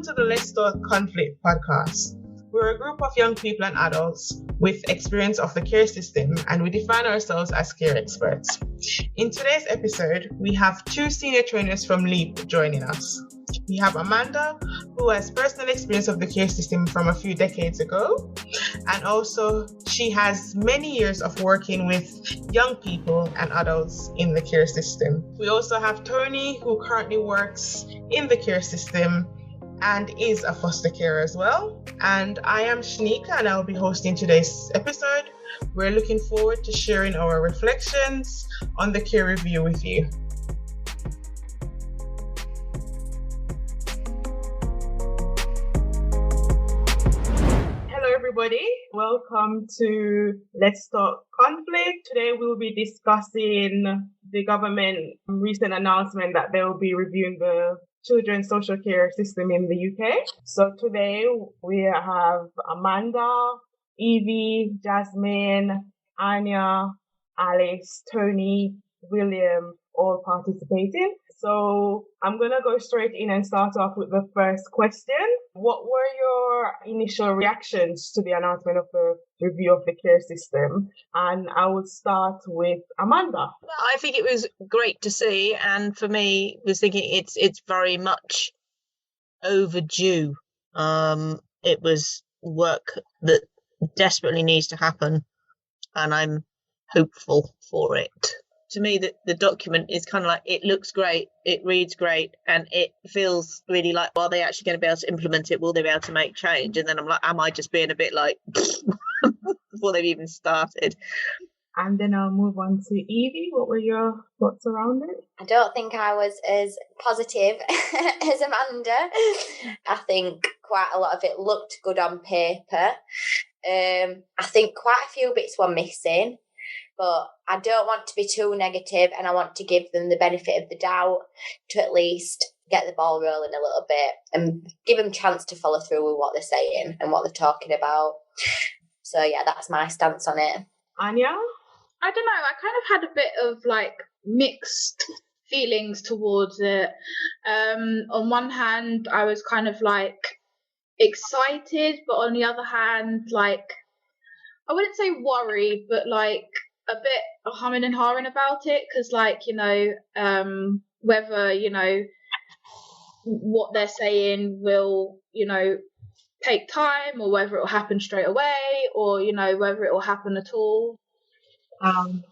Welcome to the Let's Talk Conflict podcast. We're a group of young people and adults with experience of the care system, and we define ourselves as care experts. In today's episode, we have two senior trainers from LEAP joining us. We have Amanda, who has personal experience of the care system from a few decades ago, and also she has many years of working with young people and adults in the care system. We also have Tony, who currently works in the care system and is a foster carer as well. And I am Shanika, and I'll be hosting today's episode. We're looking forward to sharing our reflections on the care review with you. Hello everybody, welcome to Let's Talk Conflict. Today we'll be discussing the government recent announcement that they will be reviewing the children's social care system in the UK. So today we have Amanda, Evie, Jasmine, Anya, Alice, Tony, William, all participating. So I'm going to go straight in and start off with the first question. What were your initial reactions to the announcement of the review of the care system? And I would start with Amanda. I think it was great to see, and for me, was thinking it's very much overdue. It was work that desperately needs to happen, and I'm hopeful for it. To me, the document is kind of like, it looks great, it reads great, and it feels really like, are they actually going to be able to implement it? Will they be able to make change? And then I'm like, am I just being a bit like, before they've even started? And then I'll move on to Evie. What were your thoughts around it? I don't think I was as positive as Amanda. I think quite a lot of it looked good on paper. I think quite a few bits were missing. But I don't want to be too negative, and I want to give them the benefit of the doubt to at least get the ball rolling a little bit and give them a chance to follow through with what they're saying and what they're talking about. So, yeah, that's my stance on it. Anya? I don't know. I kind of had a bit of, like, mixed feelings towards it. On one hand, I was kind of, like, excited, but on the other hand, like, I wouldn't say worried, but, like, a bit humming and hawing about it, because, like, you know, whether, you know, what they're saying will, you know, take time, or whether it will happen straight away, or, you know, whether it will happen at all.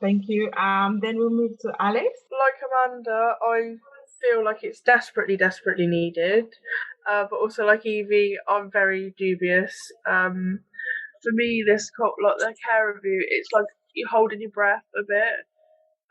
Thank you. Then we'll move to Alex. Like Amanda, I feel like it's desperately needed, but also like Evie, I'm very dubious. For me, this like the care review, it's like you're holding your breath a bit.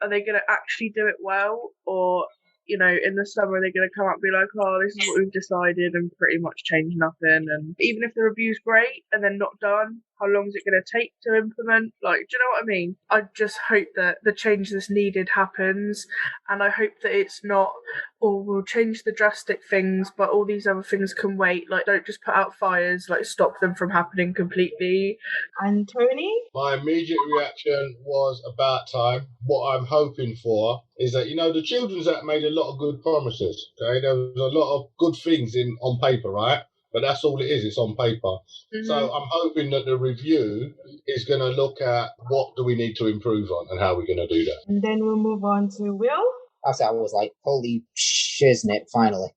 Are they going to actually do it well? Or, you know, in the summer, they're going to come up and be like, oh, this is what we've decided, and pretty much change nothing. And even if the review's great and then not done, how long is it going to take to implement? Like, do you know what I mean? I just hope that the change that's needed happens, and I hope that it's not, oh, we'll change the drastic things, but all these other things can wait. Like, don't just put out fires, like, stop them from happening completely. And Tony? My immediate reaction was about time. What I'm hoping for is that, you know, the Children's Act made a lot of good promises, okay? There was a lot of good things on paper, right? But that's all it is, it's on paper. Mm-hmm. So I'm hoping that the review is going to look at what do we need to improve on and how we're going to do that. And then we'll move on to Will. I was like, holy shiznit, finally.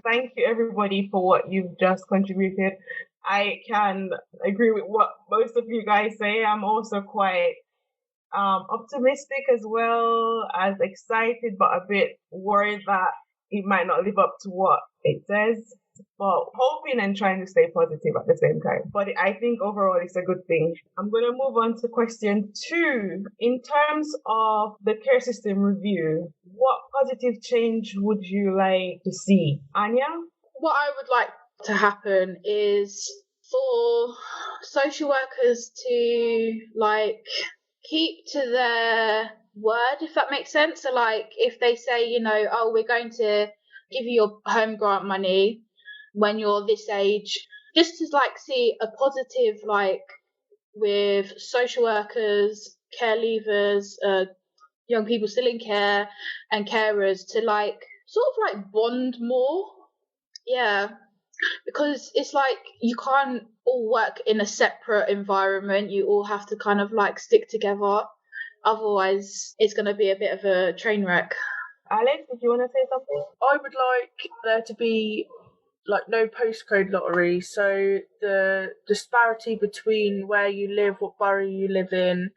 Thank you, everybody, for what you've just contributed. I can agree with what most of you guys say. I'm also quite optimistic as well as excited, but a bit worried that it might not live up to what it says, but hoping and trying to stay positive at the same time. But I think overall it's a good thing. I'm going to move on to question 2. In terms of the care system review, what positive change would you like to see? Anya? What I would like to happen is for social workers to, like, keep to their word, if that makes sense. So, like, if they say, you know, oh, we're going to give you your home grant money when you're this age, just to, like, see a positive, like, with social workers, care leavers, young people still in care, and carers, to, like, sort of, like, bond more Yeah, because it's like you can't all work in a separate environment. You all have to kind of like stick together. Otherwise, it's going to be a bit of a train wreck. Alex, did you want to say something? I would like there to be like no postcode lottery, so the disparity between where you live, what borough you live in,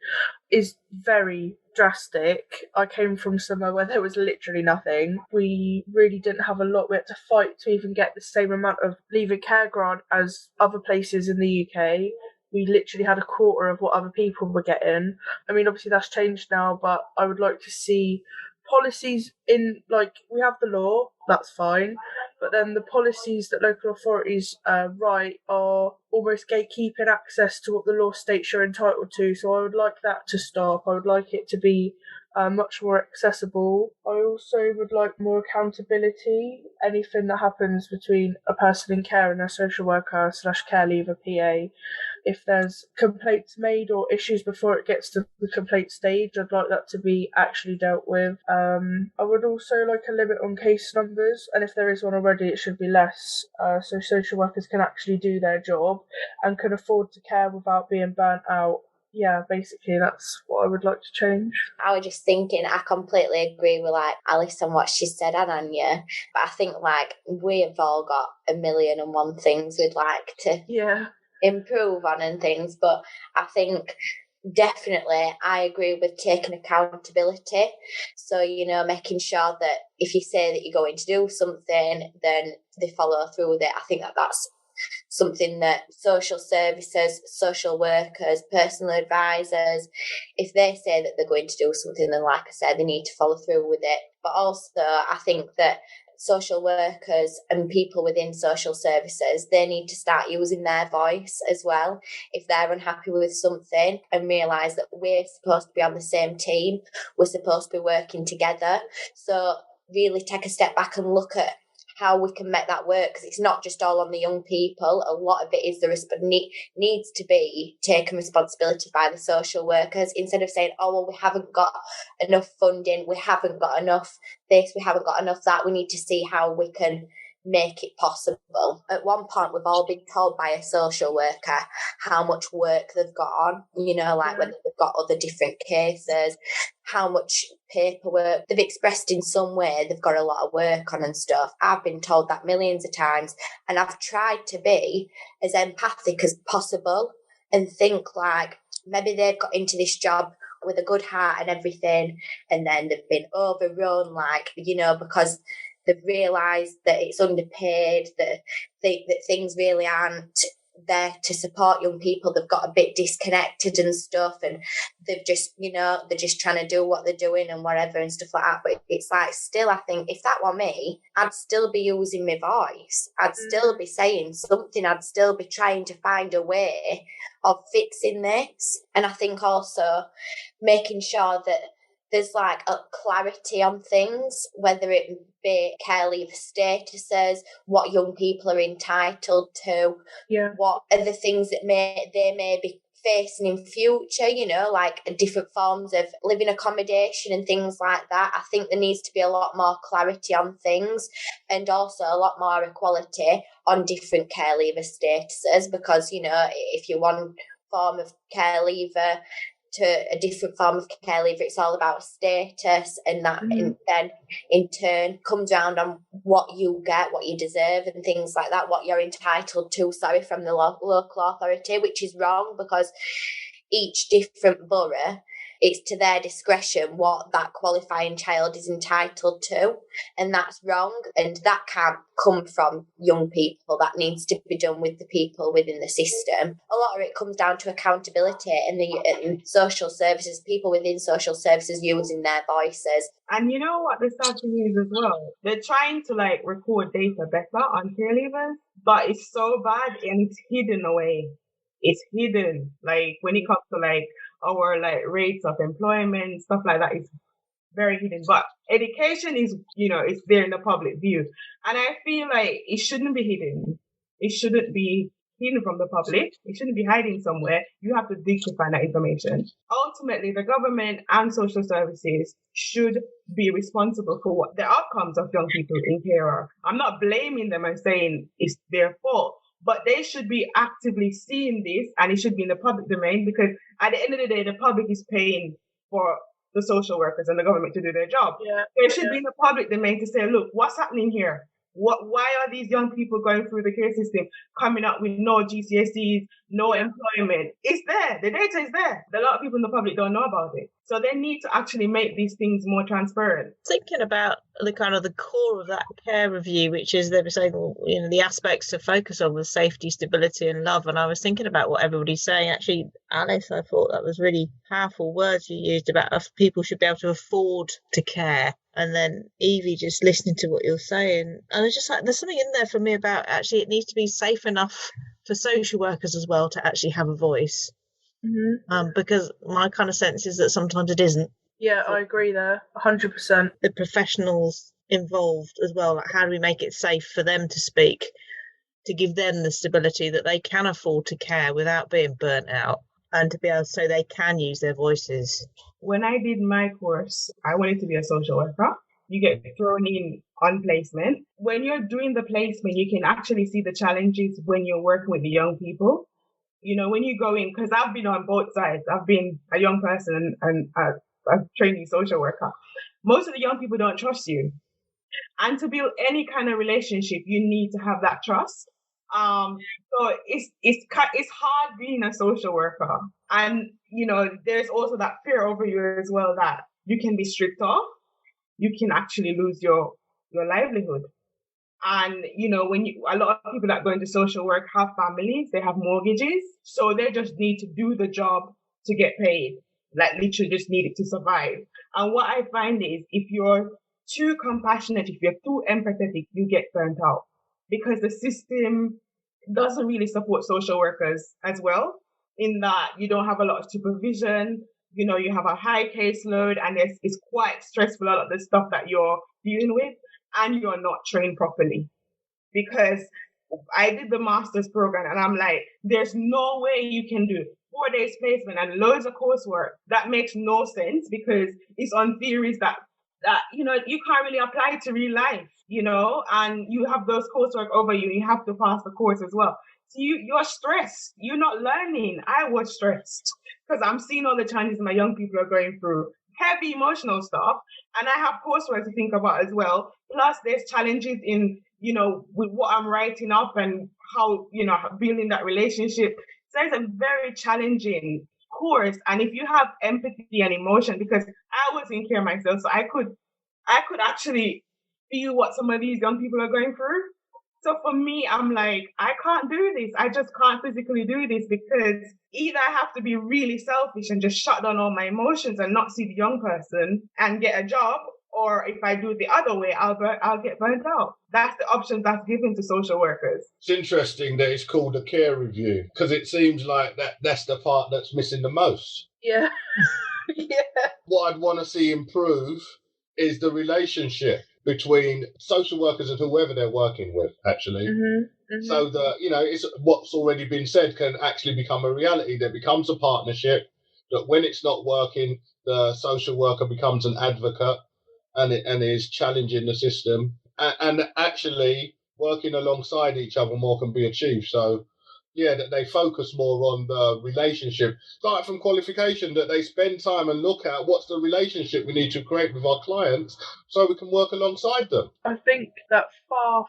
is very drastic. I came from somewhere where there was literally nothing. We really didn't have a lot. We had to fight to even get the same amount of leaving care grant as other places in the UK. We literally had a quarter of what other people were getting. I mean, obviously that's changed now, but I would like to see policies in, like, we have the law, that's fine, but then the policies that local authorities write are almost gatekeeping access to what the law states you're entitled to. So I would like that to stop. I would like it to be much more accessible. I also would like more accountability. Anything that happens between a person in care and a social worker / care leaver PA, if there's complaints made or issues before it gets to the complaint stage, I'd like that to be actually dealt with. I would also like a limit on case numbers, and if there is one already, it should be less, so social workers can actually do their job and can afford to care without being burnt out. Yeah, basically that's what I would like to change. I was just thinking, I completely agree with like Alice on what she said and Anya, but I think like we have all got a million and one things we'd like to improve on and things, but I think definitely I agree with taking accountability. So, you know, making sure that if you say that you're going to do something, then they follow through with it. I think that that's something that social services, social workers, personal advisors, if they say that they're going to do something, then like I said, they need to follow through with it. But also I think that social workers and people within social services, they need to start using their voice as well if they're unhappy with something, and realise that we're supposed to be on the same team, we're supposed to be working together. So really take a step back and look at how we can make that work, because it's not just all on the young people. A lot of it is needs to be taken responsibility by the social workers, instead of saying, oh well, we haven't got enough funding, we haven't got enough this, we haven't got enough that. We need to see how we can make it possible. At one point we've all been told by a social worker how much work they've got on, you know, like whether they've got other different cases, how much paperwork they've expressed in some way they've got a lot of work on and stuff. I've been told that millions of times, and I've tried to be as empathic as possible and think like maybe they've got into this job with a good heart and everything, and then they've been overrun, like, you know, because they've realised that it's underpaid, that things really aren't there to support young people. They've got a bit disconnected and stuff, and they've just, you know, they're just trying to do what they're doing and whatever and stuff like that. But it's like, still, I think if that were me, I'd still be using my voice. I'd still be saying something. I'd still be trying to find a way of fixing this. And I think also making sure that there's like a clarity on things, whether it be care leave statuses, what young people are entitled to, what are the things that they may be facing in future, you know, like different forms of living accommodation and things like that. I think there needs to be a lot more clarity on things, and also a lot more equality on different care leaver statuses, because, you know, if you're one form of care leaver to a different form of care leaver, it's all about status, and that then in turn comes around on what you get, what you deserve and things like that, what you're entitled to, from the local authority, which is wrong, because each different borough, it's to their discretion what that qualifying child is entitled to, and that's wrong, and that can't come from young people. That needs to be done with the people within the system. A lot of it comes down to accountability and the social services, people within social services using their voices. And you know what the sad thing is as well? They're trying to like record data better on care leavers, but it's so bad and it's hidden away. It's hidden. Like when it comes to like our like rates of employment, stuff like that, is very hidden. But education is, you know, it's there in the public view. And I feel like it shouldn't be hidden. It shouldn't be hidden from the public. It shouldn't be hiding somewhere. You have to dig to find that information. Ultimately, the government and social services should be responsible for what the outcomes of young people in care are. I'm not blaming them and saying it's their fault, but they should be actively seeing this, and it should be in the public domain, because at the end of the day, the public is paying for the social workers and the government to do their job. Yeah. So it should be in the public domain to say, look, what's happening here? Why are these young people going through the care system, coming up with no GCSEs, no employment? It's there. The data is there. A lot of people in the public don't know about it. So they need to actually make these things more transparent. Thinking about the kind of the core of that care review, which is they were saying, you know, the aspects to focus on was safety, stability, and love. And I was thinking about what everybody's saying. Actually, Alice, I thought that was really powerful words you used about if people should be able to afford to care. And then Evie, just listening to what you're saying, and it's just like there's something in there for me about actually it needs to be safe enough for social workers as well to actually have a voice. Mm-hmm. Because my kind of sense is that sometimes it isn't. Yeah, I agree there, 100%. The professionals involved as well, like how do we make it safe for them to speak, to give them the stability that they can afford to care without being burnt out, and to be able so they can use their voices. When I did my course, I wanted to be a social worker. You get thrown in on placement. When you're doing the placement, you can actually see the challenges when you're working with the young people. You know, when you go in, because I've been on both sides. I've been a young person and a trainee social worker. Most of the young people don't trust you. And to build any kind of relationship, you need to have that trust. So it's hard being a social worker. And, you know, there's also that fear over you as well that you can be stripped off. You can actually lose your livelihood. And, you know, a lot of people that go into social work have families, they have mortgages. So they just need to do the job to get paid. Like literally just need it to survive. And what I find is if you're too compassionate, if you're too empathetic, you get burnt out. Because the system doesn't really support social workers as well, in that you don't have a lot of supervision, you know, you have a high caseload, and it's quite stressful, a lot of the stuff that you're dealing with, and you're not trained properly. Because I did the master's program, and I'm like, there's no way you can do 4 days placement and loads of coursework. That makes no sense, because it's on theories that you know you can't really apply to real life, you know, and you have those coursework over you. You have to pass the course as well. So you're stressed. You're not learning. I was stressed because I'm seeing all the challenges my young people are going through. Heavy emotional stuff, and I have coursework to think about as well. Plus, there's challenges in, you know, with what I'm writing up and how, you know, building that relationship. So it's a very challenging course. And if you have empathy and emotion, because I was in care myself, so I could actually feel what some of these young people are going through. So for me, I'm like, I can't do this. I just can't physically do this, because either I have to be really selfish and just shut down all my emotions and not see the young person and get a job, or if I do it the other way, I'll get burnt out. That's the options that's given to social workers. It's interesting that it's called a care review, because it seems like that's the part that's missing the most. Yeah. Yeah. What I'd want to see improve is the relationship between social workers and whoever they're working with, actually. Mm-hmm. Mm-hmm. So that, you know, it's what's already been said can actually become a reality. There becomes a partnership, that when it's not working, the social worker becomes an advocate and is challenging the system, and actually working alongside each other more can be achieved. So yeah, that they focus more on the relationship, start from qualification, that they spend time and look at what's the relationship we need to create with our clients so we can work alongside them. I think that far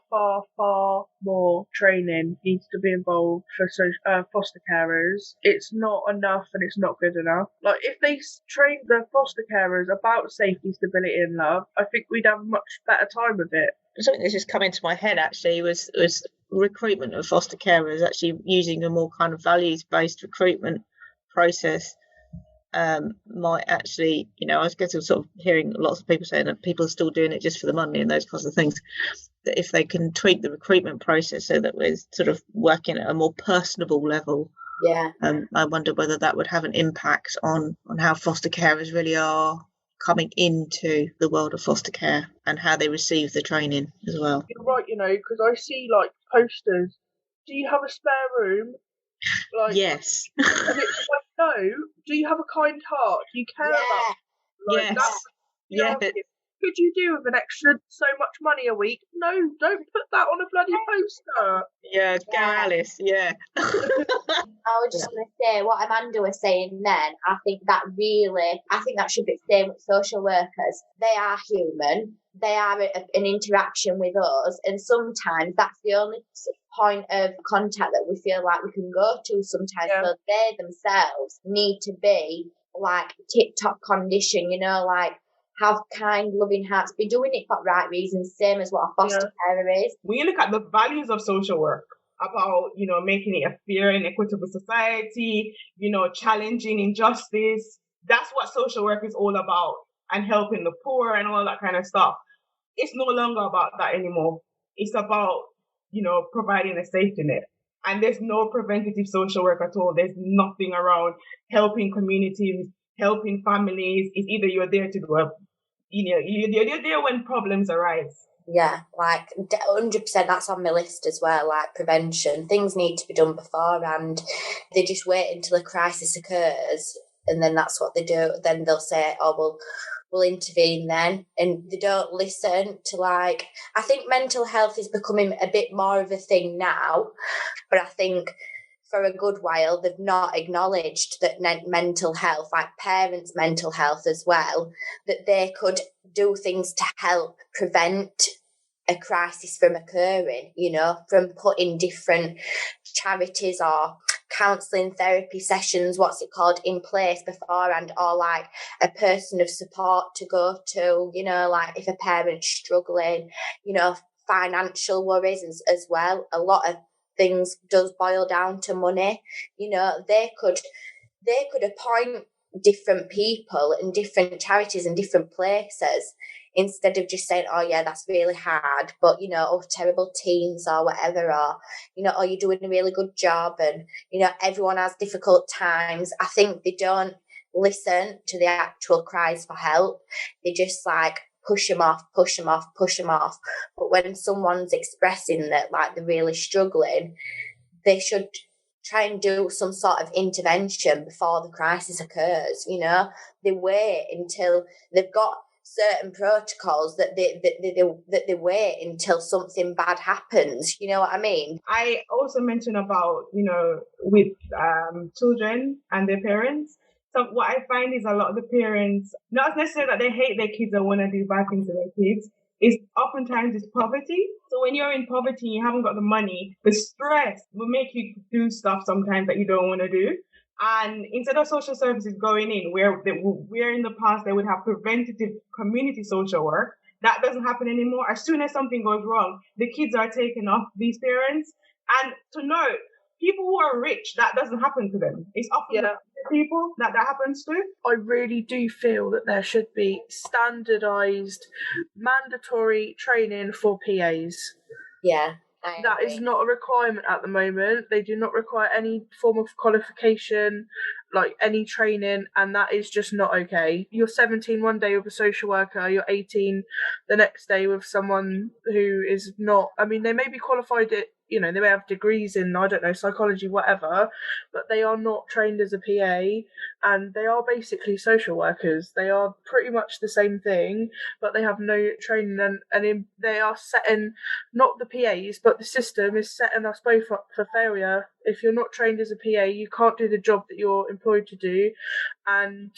more training needs to be involved for foster carers. It's not enough and it's not good enough. Like, if they trained the foster carers about safety, stability and love, I think we'd have a much better time with it. Something that's just come into my head actually was recruitment of foster carers, actually using a more kind of values-based recruitment process might actually, you know, I was getting sort of hearing lots of people saying that people are still doing it just for the money and those kinds of things, that if they can tweak the recruitment process so that we're sort of working at a more personable level, I wonder whether that would have an impact on how foster carers really are coming into the world of foster care and how they receive the training as well. You're right, you know, because I see like posters do you have a spare room? Like, Yes. and it's like, no, do you have a kind heart? Do you care about like Yes. that's Yes. could you do with an extra so much money a week? No, don't put that on a bloody poster. Yeah, go Alice, yeah. I was just going to say what Amanda was saying then. I think that should be the same with social workers. They are human. They are an interaction with us, and sometimes that's the only point of contact that we feel like we can go to sometimes. So they themselves need to be like tip-top condition, like have kind, loving hearts, be doing it for the right reasons, same as what a foster carer is. When you look at the values of social work, about, making it a fair and equitable society, challenging injustice, that's what social work is all about, and helping the poor and all that kind of stuff. It's no longer about that anymore. It's about, providing a safety net. And there's no preventative social work at all. There's nothing around helping communities, helping families. It's either you're there to do you're there when problems arise. Yeah, like 100%, that's on my list as well, like prevention. Things need to be done beforehand. They just wait until a crisis occurs, and then that's what they do. Then they'll say, oh, we'll intervene then. And they don't listen to, I think mental health is becoming a bit more of a thing now, but I think for a good while they've not acknowledged that mental health, like parents' mental health as well, that they could do things to help prevent a crisis from occurring, from putting different charities or counselling therapy sessions, in place beforehand, or like a person of support to go to, if a parent's struggling, financial worries as well. A lot of things does boil down to money. They could appoint different people and different charities and different places, instead of just saying, oh yeah, that's really hard, but terrible teens or whatever, or oh, you're doing a really good job, and everyone has difficult times. I think they don't listen to the actual cries for help. They just push them off. But when someone's expressing that they're really struggling, they should try and do some sort of intervention before the crisis occurs. They wait until they've got certain protocols that they wait until something bad happens. You know what I mean? I also mentioned about, with children and their parents. So what I find is a lot of the parents, not necessarily that they hate their kids or want to do bad things to their kids, is oftentimes it's poverty. So when you're in poverty and you haven't got the money, the stress will make you do stuff sometimes that you don't want to do. And instead of social services going in, where in the past they would have preventative community social work, that doesn't happen anymore. As soon as something goes wrong, the kids are taken off these parents. And to note, people who are rich, that doesn't happen to them. It's often the people that happens to. I really do feel that there should be standardised, mandatory training for PAs. Yeah. That is not a requirement at the moment. They do not require any form of qualification, any training, and that is just not okay. You're 17 one day with a social worker, you're 18 the next day with someone who is not, they may be qualified at, they may have degrees in, I don't know, psychology, whatever, but they are not trained as a PA, and they are basically social workers. They are pretty much the same thing, but they have no training, and they are setting, not the PAs, but the system is setting us both up for failure. If you're not trained as a PA, you can't do the job that you're employed to do, and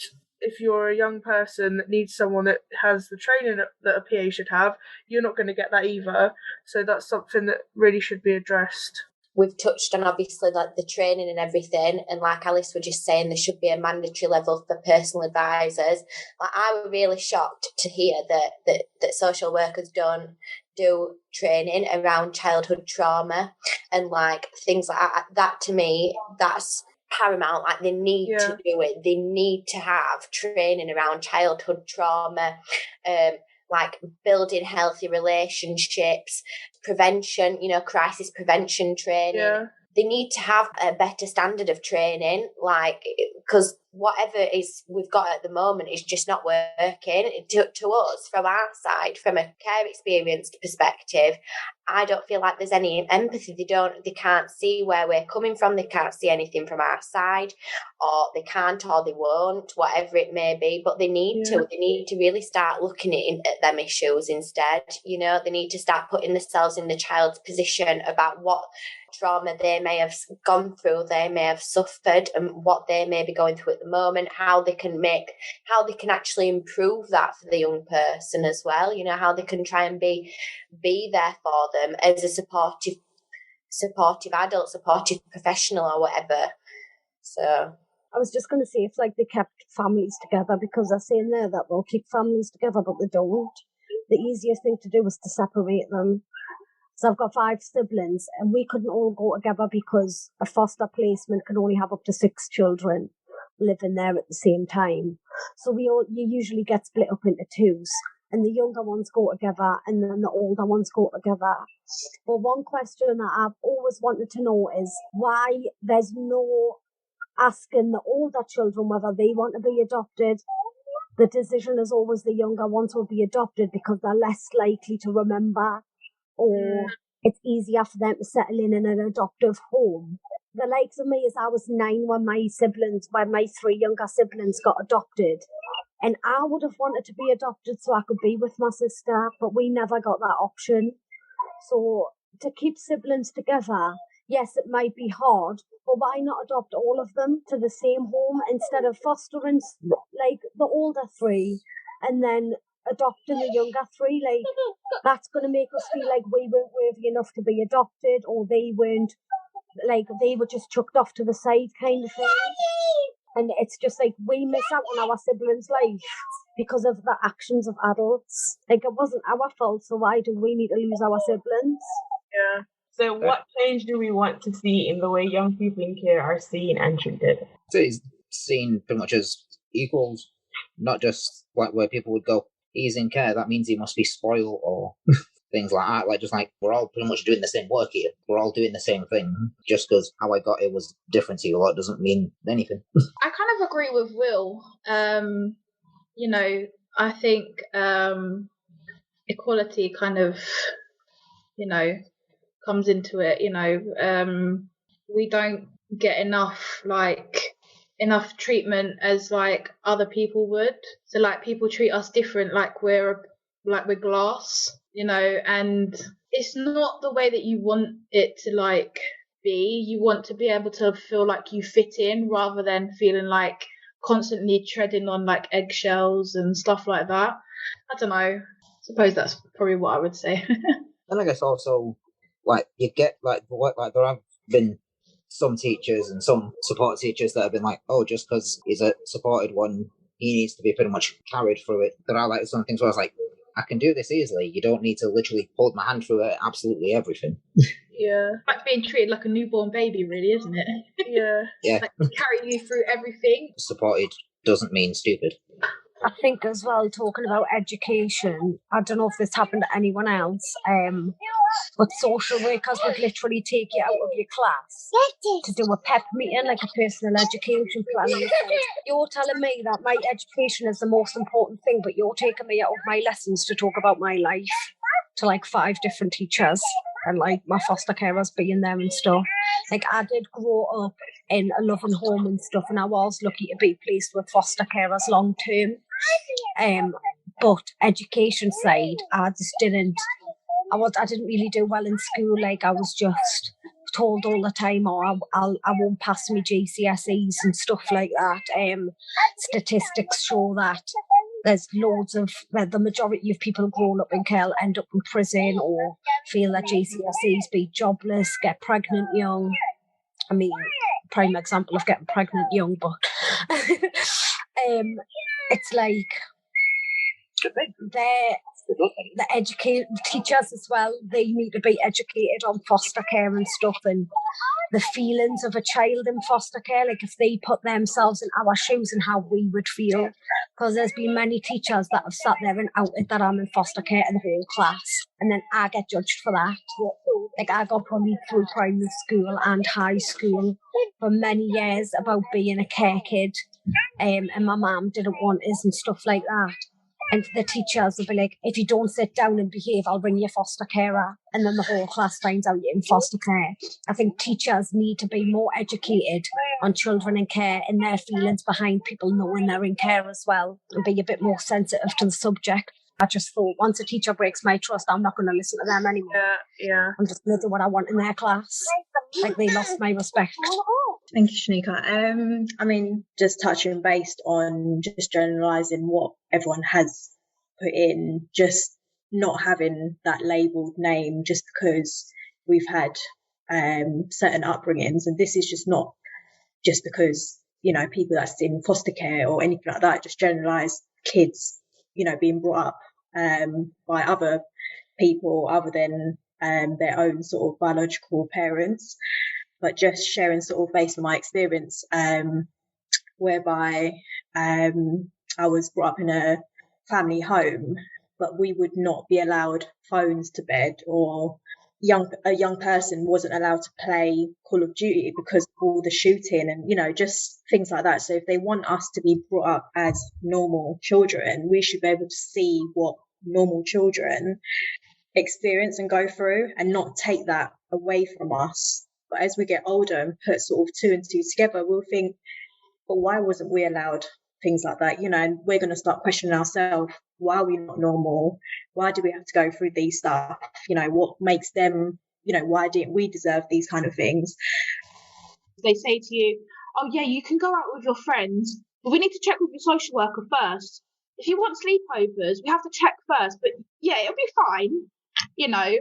if you're a young person that needs someone that has the training that a PA should have, you're not going to get that either. So that's something that really should be addressed. We've touched on obviously the training and everything, and like Alice was just saying, there should be a mandatory level for personal advisors. I was really shocked to hear that social workers don't do training around childhood trauma and things like that. That to me, that's paramount. They need to do it. They need to have training around childhood trauma, building healthy relationships, prevention, crisis prevention training. they need to have a better standard of training, like, because whatever is we've got at the moment is just not working. To us, from our side, from a care experienced perspective, I don't feel like there's any empathy. They can't see where we're coming from. They can't see anything from our side, or they can't, or they won't, whatever it may be. But they need to. They need to really start looking at them issues instead. You know, they need to start putting themselves in the child's position about what trauma they may have gone through, they may have suffered, and what they may be going through at the moment, how they can actually improve that for the young person as well, you know, how they can try and be there for them as a supportive adult, supportive professional or whatever. So I was just going to say, if like they kept families together, because they're saying there that they'll keep families together, but they don't. The easiest thing to do is to separate them. So I've got 5 siblings, and we couldn't all go together because a foster placement can only have up to 6 children living there at the same time. So you usually get split up into 2s, and the younger ones go together, and then the older ones go together. But one question that I've always wanted to know is why there's no asking the older children whether they want to be adopted. The decision is always the younger ones will be adopted because they're less likely to remember, or it's easier for them to settle in an adoptive home. The likes of me is I was 9 when my 3 younger siblings got adopted. And I would have wanted to be adopted so I could be with my sister, but we never got that option. So to keep siblings together, yes, it might be hard, but why not adopt all of them to the same home instead of fostering like the older 3 and then adopting the younger 3? Like, that's going to make us feel like we weren't worthy enough to be adopted, or they weren't, like they were just chucked off to the side kind of thing. And it's just like we miss out on our siblings' life because of the actions of adults. Like, it wasn't our fault, so why do we need to lose our siblings? Yeah. So what change do we want to see in the way young people in care are seen and treated? So it's seen pretty much as equals, not just where people would go, he's in care, that means he must be spoiled, or things like that. Like, just like, we're all pretty much doing the same work here. We're all doing the same thing. Just because how I got it was different to you lot doesn't mean anything. I kind of agree with Will. You know, I think equality kind of, you know, comes into it. You know, we don't get enough treatment as like other people would. So like people treat us different, like we're glass, you know, and it's not the way that you want it to like be. You want to be able to feel like you fit in rather than feeling like constantly treading on like eggshells and stuff like that. I don't know. I suppose that's probably what I would say. And I guess also, like, you get like there have been some teachers and some support teachers that have been like, oh, just because he's a supported one, he needs to be pretty much carried through it. There are like some things where I was like, I can do this easily. You don't need to literally hold my hand through absolutely everything. Yeah. Like being treated like a newborn baby, really, isn't it? Yeah. Yeah. Like carry you through everything. Supported doesn't mean stupid. I think as well, talking about education, I don't know if this happened to anyone else, but social workers would literally take you out of your class to do a pep meeting, like a personal education plan. And you're telling me that my education is the most important thing, but you're taking me out of my lessons to talk about my life to like 5 different teachers and like my foster carers being there and stuff. Like, I did grow up in a loving home and stuff, and I was lucky to be placed with foster carers long term. But education side, I didn't really do well in school. Like, I was just told all the time, I won't pass my GCSEs and stuff like that. Statistics show that there's loads of, the majority of people growing up in care end up in prison or fail their GCSEs, be jobless, get pregnant young. I mean, prime example of getting pregnant young, but it's like the teachers as well, they need to be educated on foster care and stuff, and the feelings of a child in foster care, like if they put themselves in our shoes and how we would feel. Because there's been many teachers that have sat there and outed that I'm in foster care to the whole class, and then I get judged for that. Like, I got bullied through primary school and high school for many years about being a care kid, and my mum didn't want us and stuff like that. And the teachers will be like, if you don't sit down and behave, I'll bring you a foster carer. And then the whole class finds out you're in foster care. I think teachers need to be more educated on children in care and their feelings behind people knowing they're in care as well, and be a bit more sensitive to the subject. I just thought, once a teacher breaks my trust, I'm not going to listen to them anymore. Yeah. I'm just going to do what I want in their class. Like, they lost my respect. Thank you, Shanika. I mean, just touching based on just generalising what everyone has put in, just not having that labelled name just because we've had certain upbringings, and this is just not just because, you know, people that's in foster care or anything like that, just generalised kids, you know, being brought up by other people other than their own sort of biological parents. But just sharing sort of based on my experience, whereby I was brought up in a family home, but we would not be allowed phones to bed, or a young person wasn't allowed to play Call of Duty because of all the shooting and, you know, just things like that. So if they want us to be brought up as normal children, we should be able to see what normal children experience and go through and not take that away from us. But as we get older and put sort of 2 and 2 together, we'll think, but why wasn't we allowed things like that? You know, and we're going to start questioning ourselves. Why are we not normal? Why do we have to go through these stuff? You know, what makes them, you know, why didn't we deserve these kind of things? They say to you, oh yeah, you can go out with your friends, but we need to check with your social worker first. If you want sleepovers, we have to check first, but yeah, it'll be fine, you know.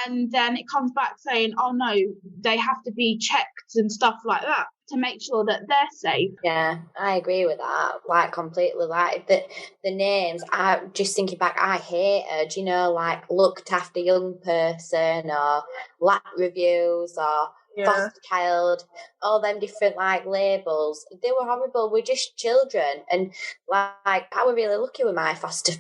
And then it comes back saying, oh no, they have to be checked and stuff like that to make sure that they're safe. Yeah, I agree with that, like completely. Like the names, I just thinking back, I hated, you know, like looked after young person or lack reviews or foster child, all them different like labels. They were horrible. We're just children, and like I was really lucky with my foster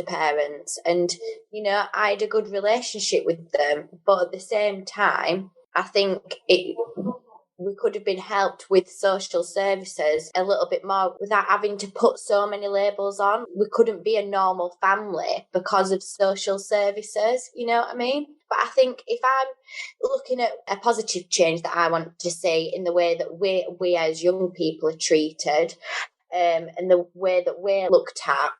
parents, and you know, I had a good relationship with them, but at the same time I think we could have been helped with social services a little bit more without having to put so many labels on. We couldn't be a normal family because of social services, you know what I mean? But I think if I'm looking at a positive change that I want to see in the way that we as young people are treated, and the way that we're looked at,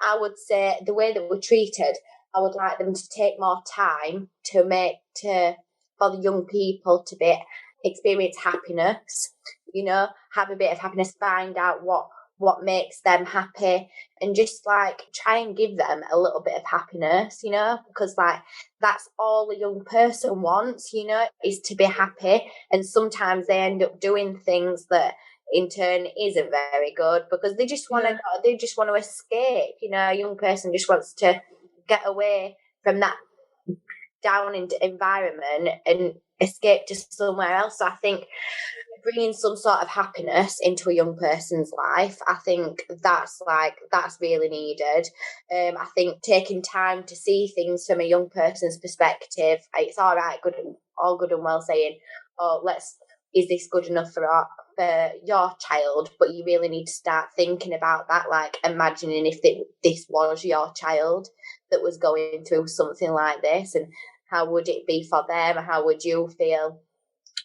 I would say the way that we're treated, I would like them to take more time for the young people to experience happiness, you know, have a bit of happiness, find out what makes them happy, and just like try and give them a little bit of happiness, you know, because like that's all a young person wants, you know, is to be happy. And sometimes they end up doing things that in turn isn't very good because they just want to escape, you know. A young person just wants to get away from that down environment and escape to somewhere else. So I think bringing some sort of happiness into a young person's life, I think that's really needed. I think taking time to see things from a young person's perspective, it's all right, all good and well saying, oh, is this good enough for your child? But you really need to start thinking about that, like imagining if this was your child that was going through something like this, and how would it be for them? How would you feel?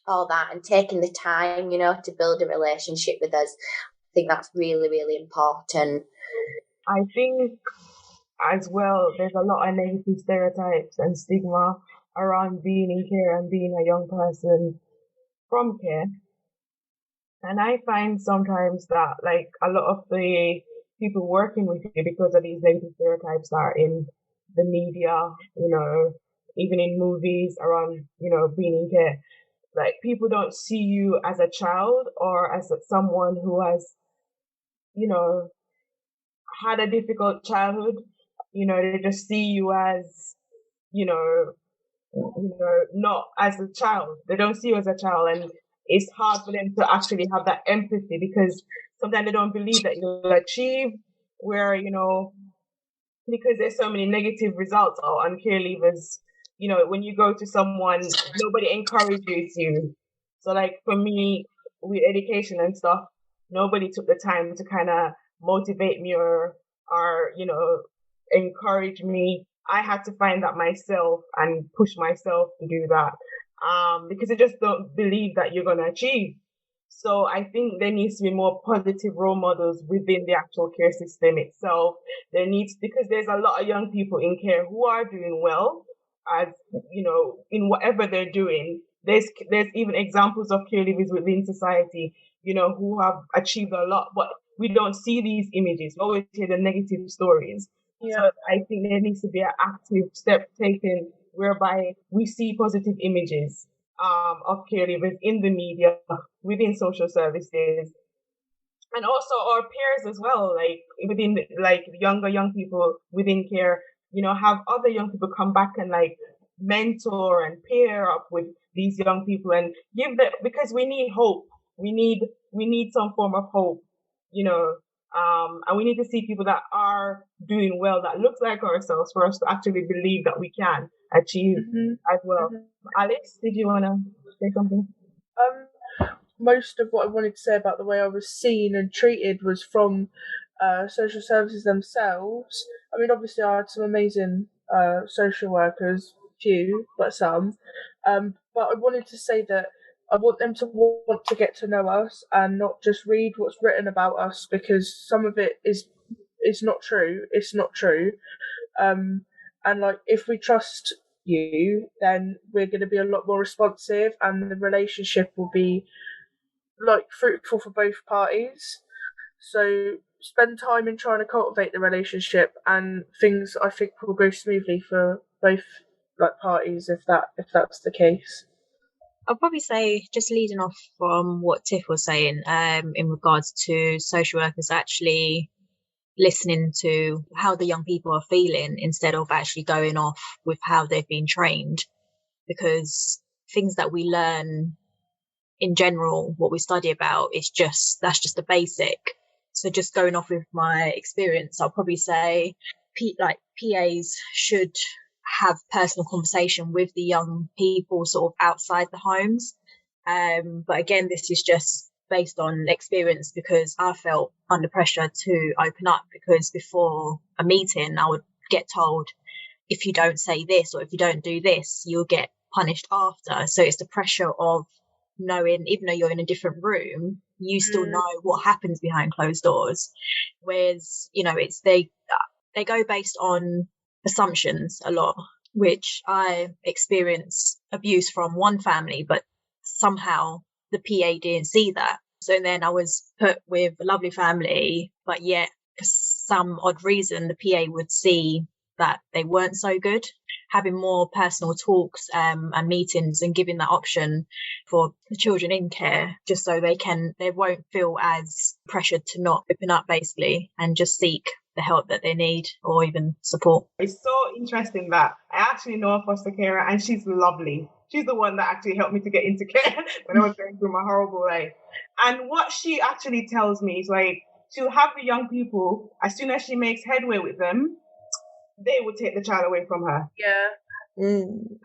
All that, and taking the time, you know, to build a relationship with us. I think that's really, really important. I think as well, there's a lot of negative stereotypes and stigma around being in care and being a young person from care. And I find sometimes that like a lot of the people working with you, because of these negative stereotypes, are in the media, you know, even in movies around, you know, being in care. Like, people don't see you as a child or as someone who has, you know, had a difficult childhood. You know, they just see you as, you know, not as a child. They don't see you as a child, and it's hard for them to actually have that empathy because sometimes they don't believe that you'll achieve where, because there's so many negative results on care leavers. When you go to someone, nobody encourages you. So like for me, with education and stuff, nobody took the time to kind of motivate me or encourage me. I had to find that myself and push myself to do that because I just don't believe that you're going to achieve. So I think there needs to be more positive role models within the actual care system itself. Because there's a lot of young people in care who are doing well, as in whatever they're doing. There's even examples of care leavers within society, who have achieved a lot, but we don't see these images. We always hear the negative stories. Yeah. So I think there needs to be an active step taken whereby we see positive images of care leavers in the media, within social services, and also our peers as well, like within young people within care, have other young people come back and like mentor and pair up with these young people and give them, because we need hope. We need some form of hope, and we need to see people that are doing well, that look like ourselves, for us to actually believe that we can achieve as well. Alex, did you want to say something? Most of what I wanted to say about the way I was seen and treated was from social services themselves. I mean, obviously I had some amazing social workers, few, but some. But I wanted to say that I want them to want to get to know us and not just read what's written about us, because some of it is not true. It's not true. And like, if we trust you, then we're going to be a lot more responsive, and the relationship will be like fruitful for both parties. So spend time in trying to cultivate the relationship, and things I think will go smoothly for both like parties if that's the case. I'll probably say, just leading off from what Tiff was saying, in regards to social workers actually listening to how the young people are feeling instead of actually going off with how they've been trained, because things that we learn in general, what we study about, that's just a basic. So just going off with my experience, I'll probably say PAs should have personal conversation with the young people sort of outside the homes. But again, this is just based on experience, because I felt under pressure to open up, because before a meeting I would get told, if you don't say this or if you don't do this, you'll get punished after. So it's the pressure of knowing, even though you're in a different room, you still know what happens behind closed doors. Whereas, it's they go based on assumptions a lot, which I experienced abuse from one family, but somehow the PA didn't see that. So then I was put with a lovely family, but yet for some odd reason the PA would see that they weren't so good. Having more personal talks and meetings, and giving that option for the children in care, just so they won't feel as pressured to not open up, basically, and just seek the help that they need, or even support. It's so interesting that I actually know a foster carer, and she's lovely. She's the one that actually helped me to get into care when I was going through my horrible life. And what she actually tells me is like, she'll have the young people, as soon as she makes headway with them, they will take the child away from her. Yeah. And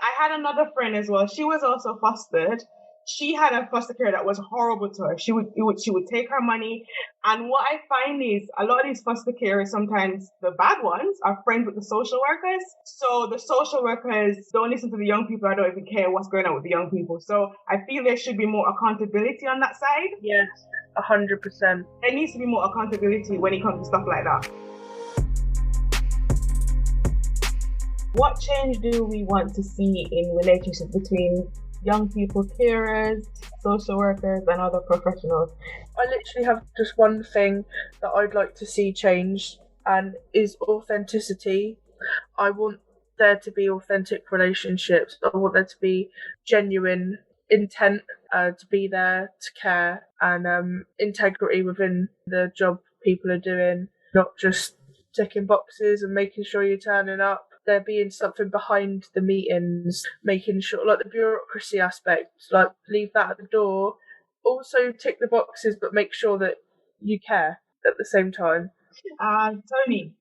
I had another friend as well. She was also fostered. She had a foster care that was horrible to her. She would take her money. And what I find is a lot of these foster carers, sometimes the bad ones, are friends with the social workers. So the social workers don't listen to the young people. I don't even care what's going on with the young people. So I feel there should be more accountability on that side. Yes, 100%. There needs to be more accountability when it comes to stuff like that. What change do we want to see in relationships between young people, carers, social workers, and other professionals? I literally have just one thing that I'd like to see change, and is authenticity. I want there to be authentic relationships. I want there to be genuine intent to be there, to care, and integrity within the job people are doing, not just ticking boxes and making sure you're turning up. there being something behind the meetings, making sure, like, the bureaucracy aspect, like, leave that at the door. Also tick the boxes, but make sure that you care at the same time. Tony.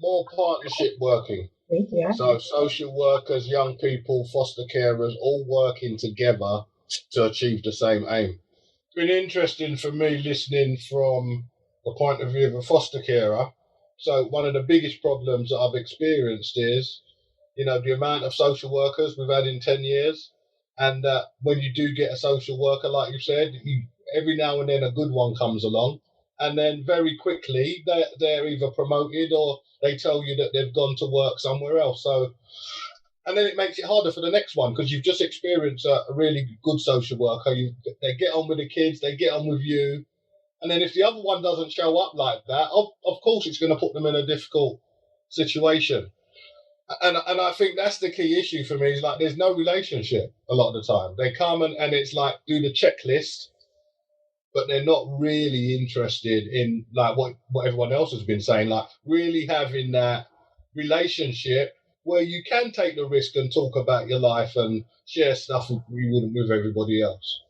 More partnership working. Yeah. So social workers, young people, foster carers, all working together to achieve the same aim. It's been interesting for me listening from the point of view of a foster carer. So one of the biggest problems that I've experienced is, the amount of social workers we've had in 10 years. And when you do get a social worker, like you said, every now and then a good one comes along. And then very quickly they're either promoted or they tell you that they've gone to work somewhere else. So, and then it makes it harder for the next one because you've just experienced a really good social worker. They get on with the kids, they get on with you. And then if the other one doesn't show up like that, of course it's going to put them in a difficult situation. And I think that's the key issue for me is like there's no relationship a lot of the time. They come and it's like do the checklist, but they're not really interested in like what everyone else has been saying, like really having that relationship where you can take the risk and talk about your life and share stuff you wouldn't with everybody else.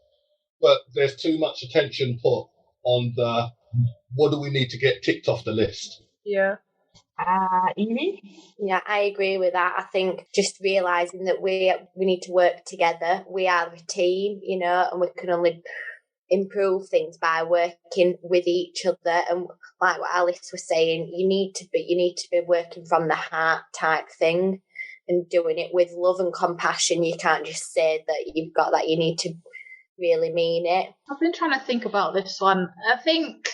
But there's too much attention put on the what do we need to get ticked off the list. Yeah. Evie? Yeah, I agree with that. I think just realising that we need to work together. We are a team, and we can only improve things by working with each other. And like what Alice was saying, you need to be working from the heart type thing and doing it with love and compassion. You can't just say that you've got that. You need to really mean it. I've been trying to think about this one. I think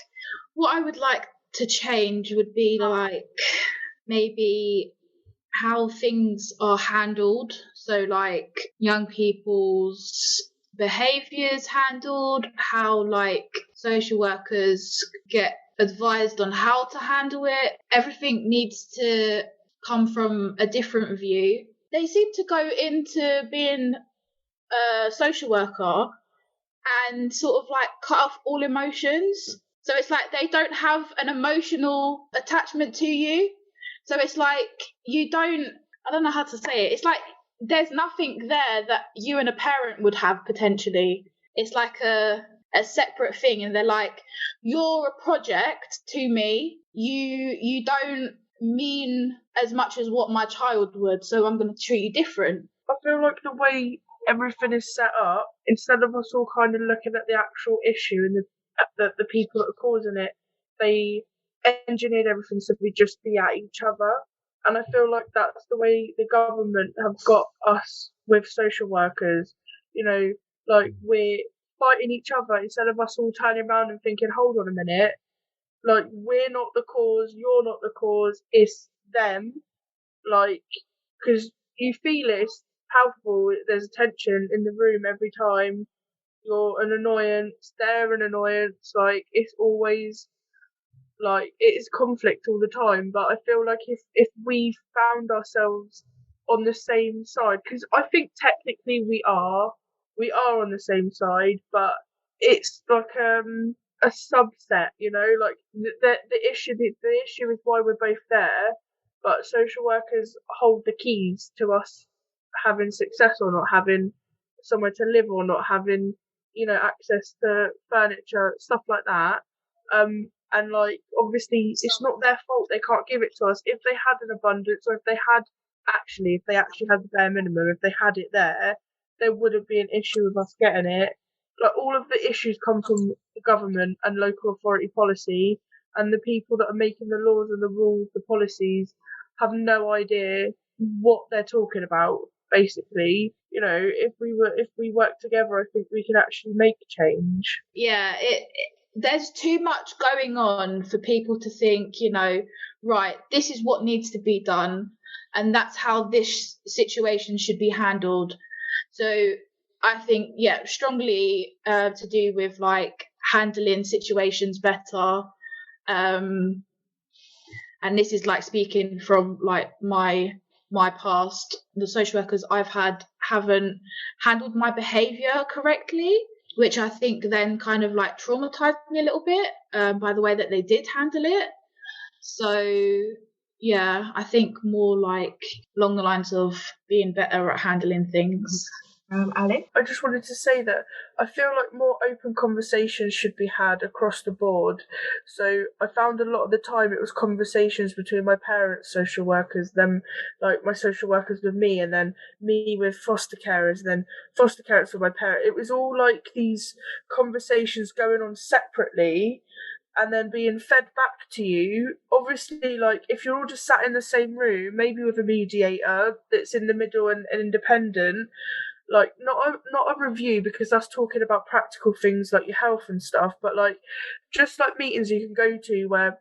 what I would like to change would be like maybe how things are handled. So like young people's behaviours handled, how like social workers get advised on how to handle it. Everything needs to come from a different view. They seem to go into being a social worker and sort of like cut off all emotions. So it's like they don't have an emotional attachment to you. So it's like I don't know how to say it. It's like there's nothing there that you and a parent would have potentially. It's like a separate thing. And they're like, you're a project to me. You don't mean as much as what my child would. So I'm going to treat you different. I feel like the way everything is set up, instead of us all kind of looking at the actual issue and the people that are causing it, they engineered everything so we just be at each other. And I feel like that's the way the government have got us with social workers. Like we're fighting each other instead of us all turning around and thinking, hold on a minute, like we're not the cause, you're not the cause, it's them. Like, because you feel it's powerful, there's tension in the room every time. You're an annoyance, they're an annoyance, like it's always like it is conflict all the time. But I feel like if we found ourselves on the same side, because I think technically we are on the same side, but it's like a subset, like the issue is why we're both there, but social workers hold the keys to us having success or not having somewhere to live or not having access to furniture, stuff like that. And like obviously it's not their fault they can't give it to us. If they had an abundance, or if they actually had the bare minimum, if they had it there wouldn't be an issue with us getting it. Like all of the issues come from the government and local authority policy, and the people that are making the laws and the rules, the policies, have no idea what they're talking about. Basically, if we work together, I think we can actually make change. Yeah, there's too much going on for people to think, right, this is what needs to be done, and that's how this situation should be handled. So I think, strongly to do with like handling situations better. And this is like speaking from like my past. The social workers I've had haven't handled my behaviour correctly, which I think then kind of like traumatized me a little bit by the way that they did handle it. So Yeah, I think more like along the lines of being better at handling things. Ali? I just wanted to say that I feel like more open conversations should be had across the board. So I found a lot of the time it was conversations between my parents' social workers, them, like my social workers with me, and then me with foster carers, and then foster carers with my parents. It was all like these conversations going on separately and then being fed back to you. Obviously, like, if you're all just sat in the same room, maybe with a mediator that's in the middle and independent, like not a review, because that's talking about practical things like your health and stuff, but like just like meetings you can go to where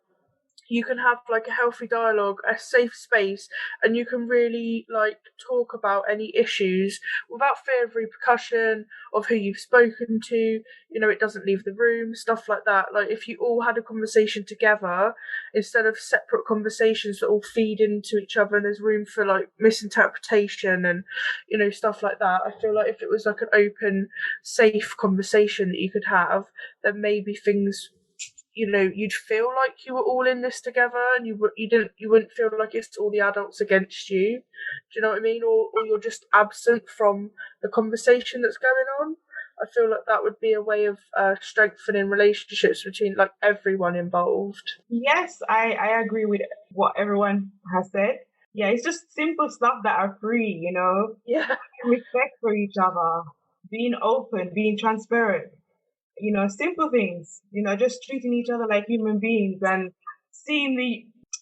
you can have like a healthy dialogue, a safe space, and you can really like talk about any issues without fear of repercussion of who you've spoken to. You know, it doesn't leave the room, stuff like that. Like if you all had a conversation together instead of separate conversations that all feed into each other, and there's room for like misinterpretation and, you know, stuff like that. I feel like if it was like an open, safe conversation that you could have, then maybe things, you know, you'd feel like you were all in this together, and you wouldn't feel like it's all the adults against you. Do you know what I mean? Or you're just absent from the conversation that's going on. I feel like that would be a way of strengthening relationships between like everyone involved. Yes, I agree with what everyone has said. Yeah, it's just simple stuff that are free, you know? Yeah. Respect for each other, being open, being transparent. You know, simple things, you know, just treating each other like human beings and seeing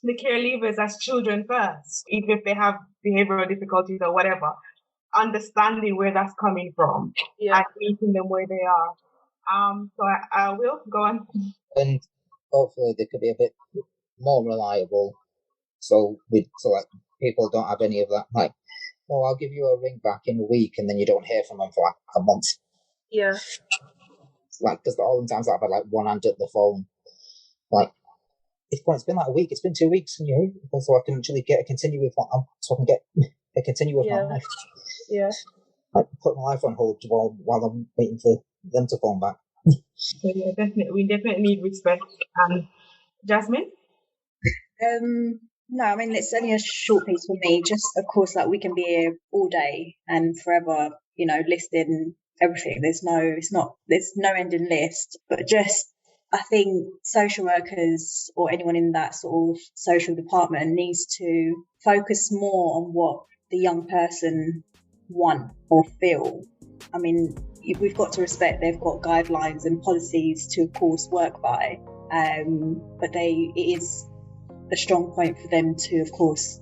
the care leavers as children first, even if they have behavioral difficulties or whatever, understanding where that's coming from and meeting them where they are. So I will go on. And hopefully they could be a bit more reliable. So like people don't have any of that, like, oh, I'll give you a ring back in a week, and then you don't hear from them for like a month. Yeah. Like, because all the times I've had like one hand at the phone, like it's been like a week, it's been 2 weeks, and you know, so I can actually continue with my life. Yeah. Like put my life on hold while I'm waiting for them to phone back. So yeah, definitely, we definitely need respect. Jasmine? No, I mean, it's only a short piece for me. Just, of course, like we can be here all day and forever, you know, listing everything. There's no ending list, but just, I think social workers or anyone in that sort of social department needs to focus more on what the young person want or feel. I mean, we've got to respect they've got guidelines and policies to, of course, work by, but it is a strong point for them to, of course,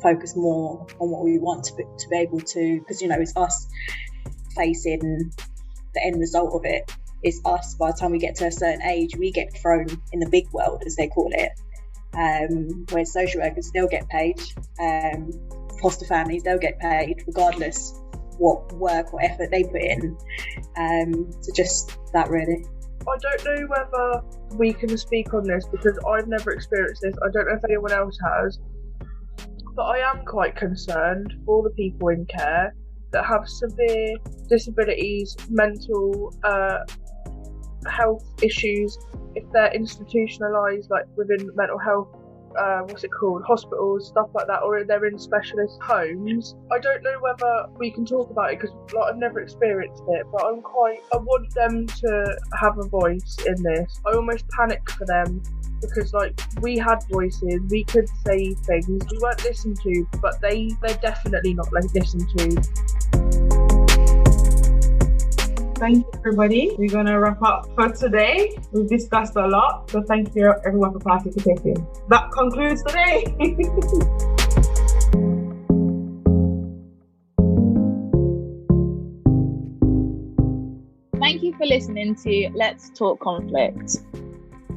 focus more on what we want to be able to, because, you know, it's us facing the end result of it. It's us, by the time we get to a certain age, we get thrown in the big world, as they call it, where social workers, they'll get paid, foster families, they'll get paid regardless what work or effort they put in. So just that, really. I don't know whether we can speak on this because I've never experienced this. I don't know if anyone else has, but I am quite concerned for the people in care that have severe disabilities, mental health issues, if they're institutionalised, like within mental health, hospitals, stuff like that, or they're in specialist homes. I don't know whether we can talk about it because like, I've never experienced it, but I want them to have a voice in this. I almost panic for them because like we had voices, we could say things, we weren't listened to, but they're definitely not listened to. Thank you, everybody. We're going to wrap up for today. We've discussed a lot, so thank you everyone for participating. That concludes the day. Thank you for listening to Let's Talk Conflict.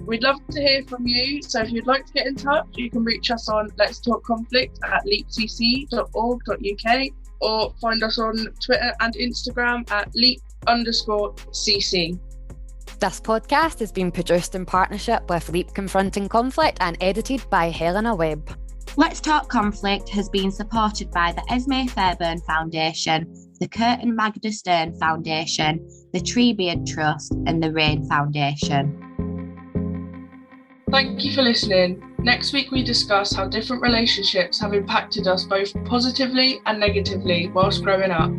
We'd love to hear from you, so if you'd like to get in touch, you can reach us on letstalkconflict@leapcc.org.uk or find us on Twitter and Instagram at leap_cc. This podcast has been produced in partnership with Leap Confronting Conflict and edited by Helena Webb. Let's Talk Conflict has been supported by the Esme Fairburn Foundation, the Kurt and Magda Stern Foundation, the Treebeard Trust and the Rain Foundation. Thank you for listening. Next week we discuss how different relationships have impacted us both positively and negatively whilst growing up.